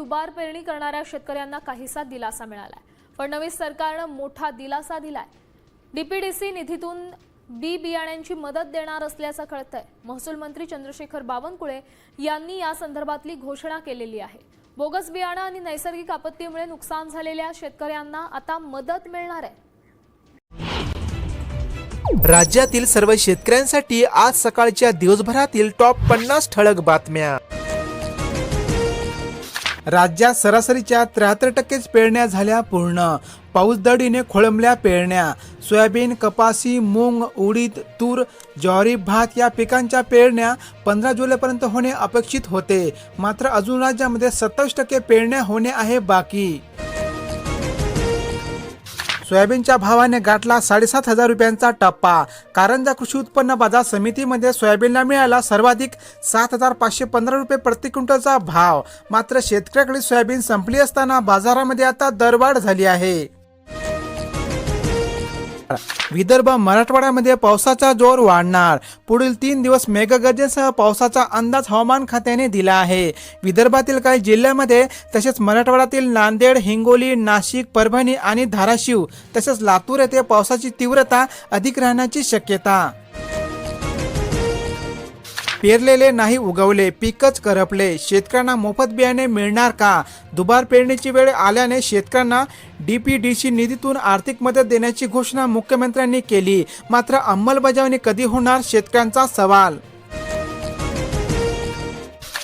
दुबार पेरणी करणाऱ्या शेतकऱ्यांना काहीसा दिलासा मिळालाय। फडणवीस सरकारने मोठा दिलासा दिलाय। डीपीडीसी निधीतून बी बियाण्यांची मदत देणार असल्याचं कळतंय। महसूल मंत्री चंद्रशेखर बावनकुळे यांनी या संदर्भातली घोषणा केलेली आहे। बोगस बियाणं आणि नैसर्गिक आपत्तीमुळे नुकसान झालेल्या शेतकऱ्यांना आता मदत मिळणार आहे। राज्यातील सर्व शेतकऱ्यांसाठी आज सकाळच्या दिवसभरातील टॉप 50 ठळक बातम्या। राज्यात सरासरीच्या 73% पेरण्या झाल्या पूर्ण। पाऊसदडीने खोळंबल्या पेरण्या। सोयाबीन, कपासी, मूग, उडीद, तूर, ज्वारी, भात या पिकांच्या पेरण्या 15 जुलैपर्यंत होणे अपेक्षित होते। मात्र अजून राज्यामध्ये 27% पेरण्या होणे आहे बाकी। सोयाबीनच्या भावाने गाठला 7,500 रुपयांचा टप्पा। कारंजा कृषी उत्पन्न बाजार समितीमध्ये सोयाबीनला मिळाला सर्वाधिक 7,515 रुपये प्रति क्विंटलचा भाव। मात्र शेतकऱ्याकडे सोयाबीन संपली असताना बाजारामध्ये आता दरवाढ झाली आहे। विदर्भ, मराठवाड्यामध्ये पावसाचा जोर वाढणार। पुढील 3 दिवस मेघगर्जनेसह पावसाचा अंदाज हवामान खात्याने दिला आहे। विदर्भातील काही जिल्ह्यांमध्ये तसेच मराठवाड्यातील नांदेड, हिंगोली, नाशिक, परभणी आणि धाराशिव तसेच लातूर येथे पावसाची तीव्रता अधिक राहण्याची शक्यता। पेरलेले नाही उगवले, पीकच करपले, शेतकऱ्यांना मोफत बियाणे मिळणार का? दुबार पेरणीची वेळ आल्याने शेतकऱ्यांना डीपीडीसी निधीतून आर्थिक मदत देण्याची घोषणा मुख्यमंत्र्यांनी केली। मात्र अंमलबजावणी कधी होणार, शेतकऱ्यांचा सवाल।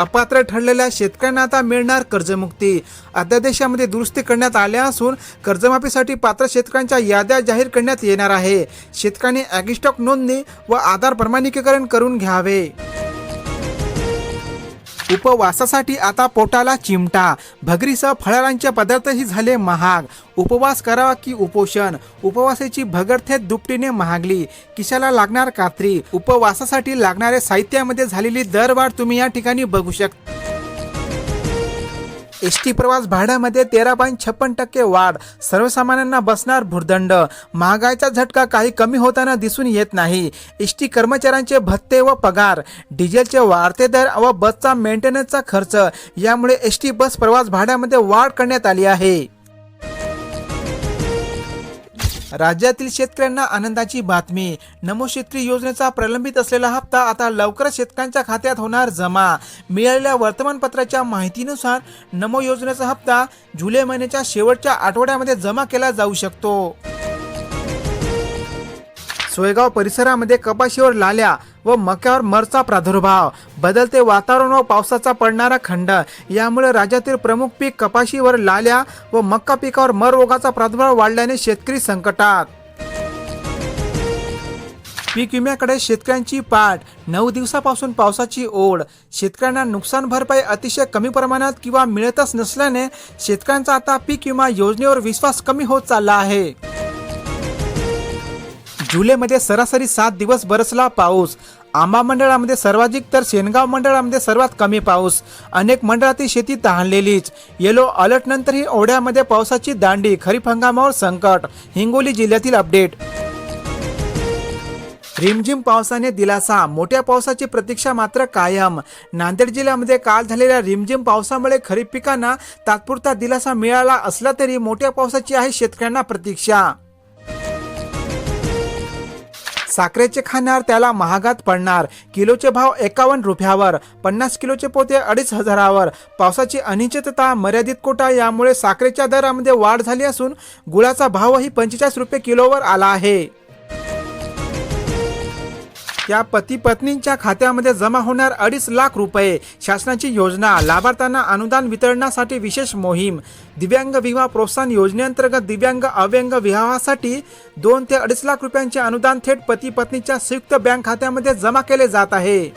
अपात्र ठरलेल्या शेतकऱ्यांना आता मिळणार कर्जमुक्ती। अध्यादेशामध्ये दुरुस्ती करण्यात आल्या असून कर्जमाफीसाठी पात्र शेतकऱ्यांच्या याद्या जाहीर करण्यात येणार आहे। शेतकऱ्यांनी ॲग्रीस्टॉक नोंदणी व आधार प्रमाणीकरण करून घ्यावे। उपवासासाठी आता पोटाला चिमटा। भगरीसह फळांचे पदार्थही झाले महाग। उपवास करावा की उपोषण? उपवासाची भगर थेट दुपटीने महागली। किशाला लागणार कात्री। उपवासासाठी लागणाऱ्या साहित्यामध्ये झालेली दरवाढ तुम्ही या ठिकाणी बघू शकता। एसटी प्रवास भाड्यामध्ये 13.56% वाढ। सर्वसामान्यांना बसणार भुर्दंड। महागाईचा झटका काही कमी होताना दिसून येत नाही। एसटी कर्मचाऱ्यांचे भत्ते व पगार, डिझेलचे वाढते दर व बसचा मेंटेनन्सचा खर्च यामुळे एसटी बस प्रवास भाड्यामध्ये वाढ करण्यात आली आहे। राज्यातील शेतकऱ्यांना आनंदाची बातमी। नमो शेतकरी योजनेचा प्रलंबित असलेला हप्ता आता लवकरच शेतकऱ्यांच्या खात्यात होणार जमा। मिळालेल्या वर्तमानपत्राच्या माहितीनुसार नमो योजनेचा हप्ता जुलै महिन्याच्या शेवटच्या आठवड्यामध्ये जमा केला जाऊ शकतो। सोयगाव परिसरामध्ये कपाशीवर लाल्या व मक्यावर मरचा प्रादुर्भाव। बदलते वातावरण व पावसाचा पडणारा खंड यामुळे राज्यातील प्रमुख पीक कपाशीवर लाल्या व मक्का पिकावर मर रोगाचा प्रादुर्भाव वाढल्याने शेतकरी संकटात। पीक विम्याकडे शेतकऱ्यांची पाठ। 9 दिवसापासून पावसाची ओढ। शेतकऱ्यांना नुकसान भरपाई अतिशय कमी प्रमाणात किंवा मिळतच नसल्याने शेतकऱ्यांचा आता पीक विमा योजनेवर विश्वास कमी होत चालला आहे। जुलैमध्ये सरासरी 7 दिवस बरसला पाऊस। आंबा मंडळामध्ये सर्वाधिक तर शेनगाव मंडळामध्ये सर्वात कमी पाऊस। अनेक मंडळातील शेती तहानलेलीच। येलो अलर्ट नंतरही ओढ्यामध्ये पावसाची दांडी। खरीप हंगामावर संकट। हिंगोली जिल्ह्यातील अपडेट। रिमझिम पावसाने दिलासा। मोठ्या पावसाची प्रतीक्षा मात्र कायम। नांदेड जिल्ह्यामध्ये काल झालेल्या रिमझिम पावसामुळे खरीप पिकांना तात्पुरता दिलासा मिळाला असला तरी मोठ्या पावसाची आहे शेतकऱ्यांना प्रतीक्षा। साखरेचे खाणार त्याला महागात पडणार। किलोचे भाव 51 रुपयावर। 50 किलोचे पोते 2,500वर। पावसाची अनिश्चितता, मर्यादित कोटा यामुळे साखरेच्या दरामध्ये वाढ झाली असून गुळाचा भावही 45 रुपये किलोवर आला आहे। या पती पत्नींच्या खात्यामध्ये जमा होणार 2.5 लाख रुपये। शासनाची योजना। लाभार्थ्यांना अनुदान वितरणासाठी विशेष मोहीम। दिव्यांग विवाह प्रोत्साहन योजनेअंतर्गत दिव्यांग अव्यंग विवाहासाठी 2 ते 2.5 लाख रुपयांचे अनुदान थेट पती पत्नीच्या संयुक्त बँक खात्यामध्ये जमा केले जात आहे।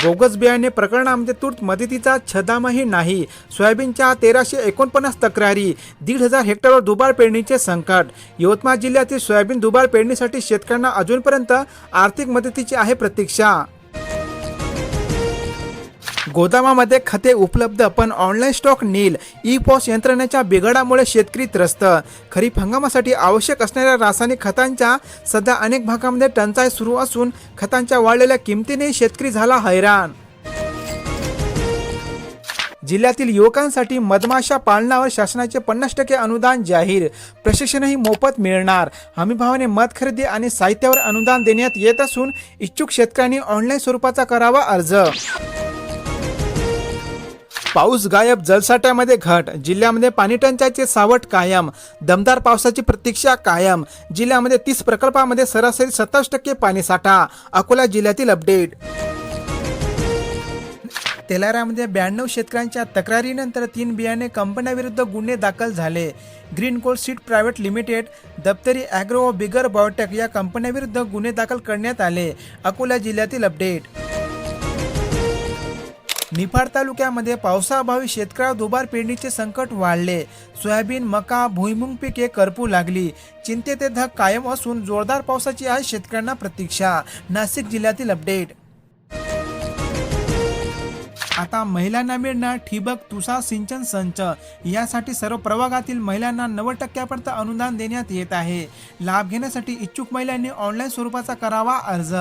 बोगस बियाणे प्रकरणामध्ये तूर्त मदतीचा छदामही नाही। सोयाबीनच्या 1349 तक्रारी। 1,500 हेक्टरवर दुबार पेरणीचे संकट। यवतमाळ जिल्ह्यातील सोयाबीन दुबार पेरणीसाठी शेतकऱ्यांना अजूनपर्यंत आर्थिक मदतीची आहे प्रतीक्षा। गोदामामध्ये खते उपलब्ध पण ऑनलाईन स्टॉक नील। ई-पॉस यंत्रणेच्या बिघाडामुळे शेतकरी त्रस्त। खरीप हंगामासाठी आवश्यक असणाऱ्या रासायनिक खतांच्या सध्या अनेक भागांमध्ये टंचाई सुरू असून खतांच्या वाढलेल्या किमतीने शेतकरी झाला हैराण। जिल्ह्यातील युवकांसाठी मधमाशा पालनावर शासनाचे 50% अनुदान जाहीर, प्रशिक्षणही मोफत मिळणार. हमीभावाने मध खरेदी आणि साहित्यावर अनुदान देण्यात येत असून इच्छुक शेतकऱ्यांनी ऑनलाईन स्वरूपाचा करावा अर्ज. पाऊस गायब, जलसाठ्यामध्ये घट, जिल्ह्यामध्ये पाणीटंचाईचे सावट कायम, दमदार पावसाची प्रतीक्षा कायम. जिल्ह्यामध्ये 30 प्रकल्पामध्ये सरासरी 27% पाणीसाठा. अकोला जिल्ह्यातील अपडेट. तेलाऱ्यामध्ये 92 शेतकऱ्यांच्या तक्रारीनंतर 3 बियाणे कंपन्यांविरुद्ध गुन्हे दाखल झाले. Green coal seed private limited, Daptari agro व बिगर बायोटेक या कंपन्यांविरुद्ध गुन्हे दाखल करण्यात आले. अकोला जिल्ह्यातील अपडेट. निफाड तालुक्यामध्ये पावसाअभावी शेतकऱ्यावर दुबार पेरणीचे संकट वाढले. सोयाबीन, मका, भुईमुग पिके करपू लागली. चिंतेचे धग कायम असून जोरदार पावसाची आहे शेतकऱ्यांना प्रतीक्षा. नाशिक जिल्ह्यातील अपडेट. आता महिलांना मिळणार ठिबक तुषार सिंचन संच. यासाठी सर्व प्रभागातील महिलांना 90% अनुदान देण्यात येत आहे. लाभ घेण्यासाठी इच्छुक महिलांनी ऑनलाईन स्वरूपाचा करावा अर्ज.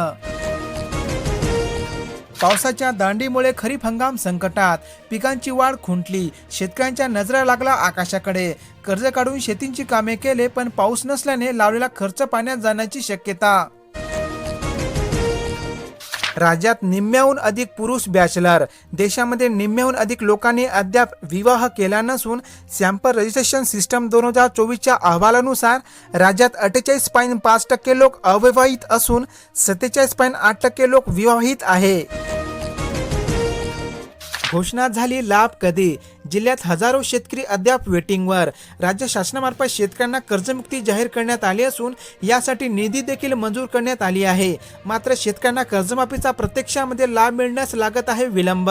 पावसाच्या दांडीमुळे खरीप हंगाम संकटात, पिकांची वाढ खुंटली. शेतकऱ्यांच्या नजरा लागला आकाशाकडे. कर्ज काढून शेतीची कामे केले, पण पाऊस नसल्याने लावलेला खर्च पाण्यात जाण्याची शक्यता. राज्यात निम्म्याहून अधिक पुरुष बॅचलर. देशामध्ये निम्म्याहून अधिक लोकांनी अद्याप विवाह केला नसून सॅम्पल रजिस्ट्रेशन सिस्टम 2024च्या अहवालानुसार राज्यात 48.5% लोक अविवाहित असून 47.8% लोक विवाहित आहे. घोषणा झाली, लाभ कधी? जिल्ह्यात हजारो शेतकरी अद्याप वेटिंगवर. राज्य शासनामार्फत शेतकऱ्यांना कर्जमुक्ती जाहीर करण्यात आली असून यासाठी निधी देखील मंजूर करण्यात आली आहे. मात्र शेतकऱ्यांना कर्जमाफीचा प्रत्यक्षामध्ये लाभ मिळण्यास लागत आहे विलंब.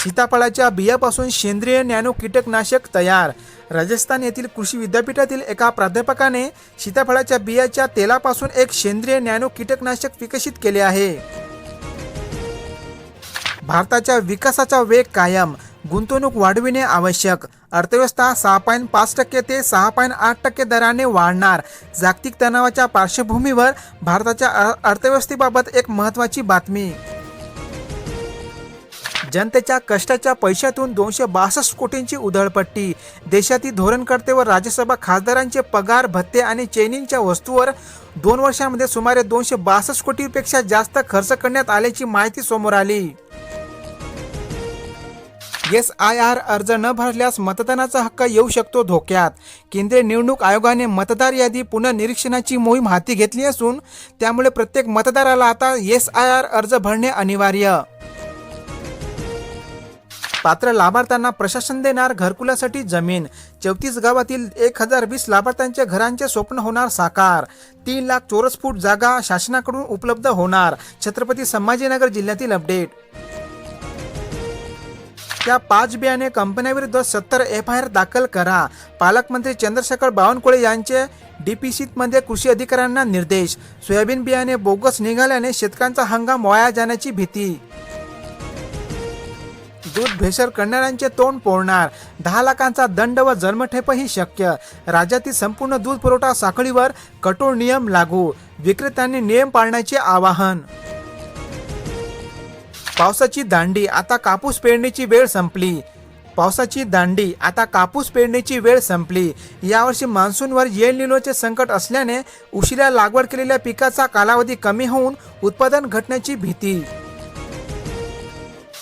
सीताफळाच्या बियापासून सेंद्रिय नॅनो कीटकनाशक तयार. राजस्थान येथील कृषी विद्यापीठातील एका प्राध्यापकाने सीताफळाच्या बियाच्या तेलापासून एक सेंद्रिय नॅनो कीटकनाशक विकसित केले आहे. भारताच्या विकासाचा वेग कायम, गुंतवणूक वाढविणे आवश्यक. अर्थव्यवस्था 6.5% ते 6.8% दराने वाढणार. जागतिक तणावाच्या पार्श्वभूमीवर भारताच्या अर्थव्यवस्थेबाबत एक महत्त्वाची बातमी. जनतेच्या कष्टाच्या पैशातून 262 कोटींची उधळपट्टी. देशातील धोरणकर्ते व राज्यसभा खासदारांचे पगार, भत्ते आणि चैनींच्या वस्तूवर 2 वर्षांमध्ये सुमारे 262 कोटींपेक्षा जास्त खर्च करण्यात आल्याची माहिती समोर आली. SIR अर्ज न भरल्यास मतदानाचा हक्क येऊ शकतो धोक्यात. केंद्रीय निवडणूक आयोगाने मतदार यादी पुनर्निरीक्षणाची मोहीम हाती घेतली असून त्यामुळे प्रत्येक मतदाराला आता SIR अर्ज भरणे अनिवार्य. पात्र लाभार्थ्यांना प्रशासन देणार घरकुलासाठी जमीन. 34 गावातील 1020 लाभार्थ्यांच्या घरांचे स्वप्न होणार साकार. 3 लाख चौरस फूट जागा शासनाकडून उपलब्ध होणार. छत्रपती संभाजीनगर जिल्ह्यातील अपडेट. त्या 5 बियाणे कंपन्यांविरुद्ध 70 FIR दाखल करा. पालकमंत्री चंद्रशेखर बावनकुळे यांचे DPCमध्ये कृषी अधिकाऱ्यांना निर्देश. सोयाबीन बियाणे बोगस निघाल्याने शेतकऱ्यांचा हंगाम वाया जाण्याची भीती. दूध भेसळ करणाऱ्यांचे तोंड फोडणार. 10 लाखांचा दंड व जन्मठेपही शक्य. राज्यातील संपूर्ण दूध पुरवठा साखळीवर कठोर नियम लागू. विक्रेत्यांनी नियम पाळण्याचे आवाहन. पावसाची दांडी, आता कापूस पेरणीची वेळ संपली. पावसाची दांडी, आता कापूस पेरणीची वेळ संपली. यावर्षी मान्सूनवर एल निनोचे संकट असल्याने उशिरा लागवड केलेल्या पिकाचा कालावधी कमी होऊन उत्पादन घटण्याची भीती.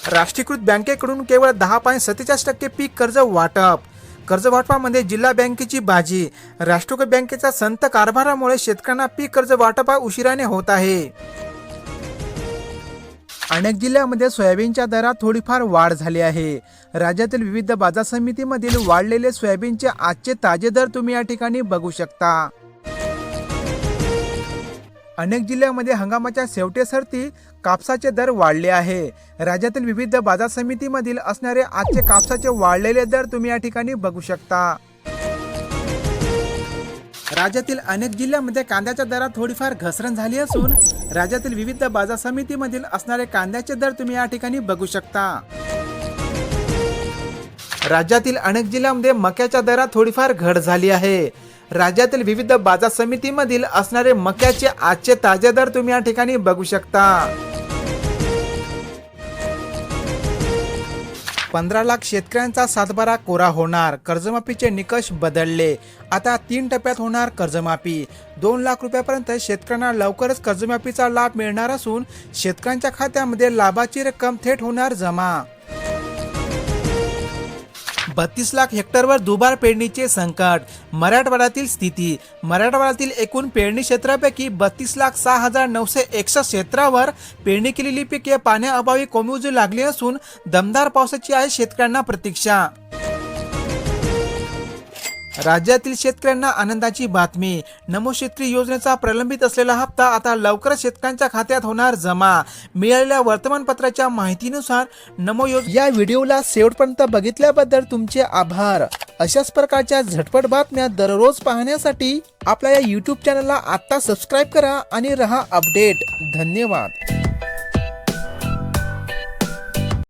राष्ट्रीयकृत बँकेकडून केवळ 10.47% पीक कर्ज वाटप. कर्जवाटपामध्ये जिल्हा बँकेची बाजी. राष्ट्रीयकृत बँकेच्या संत कारभारामुळे शेतकऱ्यांना पीक कर्ज वाटपा उशिराने होत आहे. अनेक जिल्ह्यांमध्ये सोयाबीनच्या दरात थोडीफार वाढ झाली आहे. राज्यातील विविध बाजार समितीमधील वाढलेले सोयाबीनचे आजचे ताजे दर तुम्ही या ठिकाणी बघू शकता. अनेक जिल्ह्यांमध्ये हंगामाच्या शेवटसरती कापसाचे दर वाढले आहे. राज्यातील विविध बाजार समितीमधील असणारे आजचे कापसाचे वाढलेले दर तुम्ही या ठिकाणी बघू शकता. राज्यातील अनेक जिल्ह्यांमध्ये कांद्याच्या दरात थोडीफार घसरण झाली असून राज्यातील विविध बाजार समितीमधील असणारे कांद्याचे दर तुम्ही या ठिकाणी बघू शकता. राज्यातील अनेक जिल्ह्यांमध्ये मक्याच्या दरात थोडीफार घट झाली आहे. राज्यातील विविध बाजार समितीमधील असणारे मक्याचे आजचे ताजे दर तुम्ही या ठिकाणी बघू शकता. 15 लाख शेतकऱ्यांचा सातबारा कोरा होणार. कर्जमाफीचे निकष बदलले. आता 3 टप्प्यात होणार कर्जमाफी. 2 लाख रुपयापर्यंत शेतकऱ्यांना लवकरच कर्जमाफीचा लाभ मिळणार असून शेतकऱ्यांच्या खात्यामध्ये लाभाची रक्कम थेट होणार जमा. 32 लाख हेक्टरवर दुबार पेरणीचे संकट. मराठवाड्यातील स्थिती. मराठवाड्यातील एकूण पेरणी क्षेत्रापैकी 32,06,961 क्षेत्रावर पेरणी केलेली पिके पाण्याअभावी कोमेजू लागली असून दमदार पावसाची आहे शेतकऱ्यांना प्रतीक्षा. राज्यातील शेतकऱ्यांना आनंदाची बातमी. नमो शेतकरी योजनेचा प्रलंबित असलेला हप्ता आता लवकरच शेतकऱ्यांच्या खात्यात होणार जमा. मिळालेल्या वर्तमानपत्राच्या माहितीनुसार नमो या व्हिडिओला शेवटपर्यंत बघितल्याबद्दल तुमचे आभार. अशाच प्रकारच्या झटपट बातम्या दररोज पाहण्यासाठी आपल्या या YouTube चॅनलला आता सबस्क्राईब करा आणि रहा अपडेट. धन्यवाद.